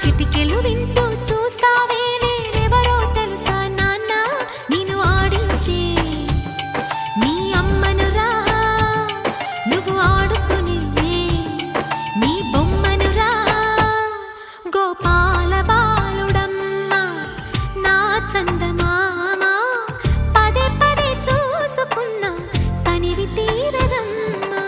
చిటికెలు వింటూ చూస్తావే నేనెవరో తెలుసా నాన్న నిన్ను ఆడించే నీ అమ్మనురా నువ్వు ఆడుకునే నీ బొమ్మనురా గోపాల బాలుడమ్మ నా చందమామ పదే పదే చూసుకున్నా తనివి తీరదమ్మా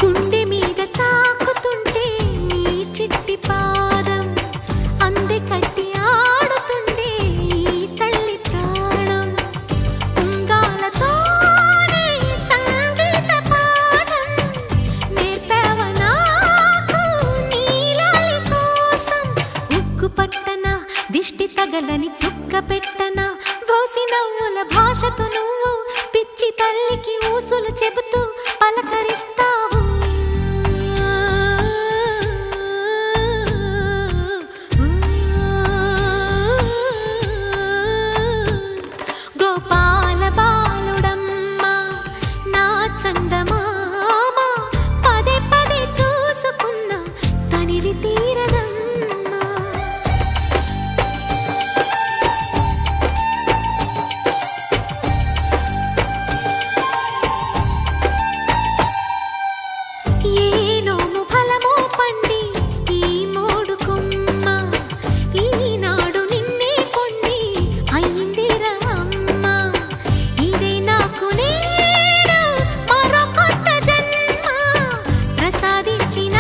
గుండె మీద తాకుతుంటే నీ చిట్టి పాదం అందే కట్టి ఆడుతుండే ఈ తల్లి ప్రాణం ఉంగాలతోనే సంగీత పాఠం నేర్పావ నాకు నీలాలి కోసం ఉక్కు పట్టన దిష్టి తగలని చుక్క పెట్టన బోసి నవ్వుల భాషతో నువ్వు పిచ్చి తల్లికి ఊసులు చెబుతూ పలకరిస్తావు గోపాల బాలుడమ్మ నా చందమామ పదే పదే చూసుకున్నా తనివి తీరదమ్మా ఏ నోము ఫలమో పండి ఈ మోడు కొమ్మ ఈనాడు నిన్నే కొండి అయిందిరా అమ్మ ఇదే నాకు నేడు మరో కొత్త జన్మ ప్రసాదించిన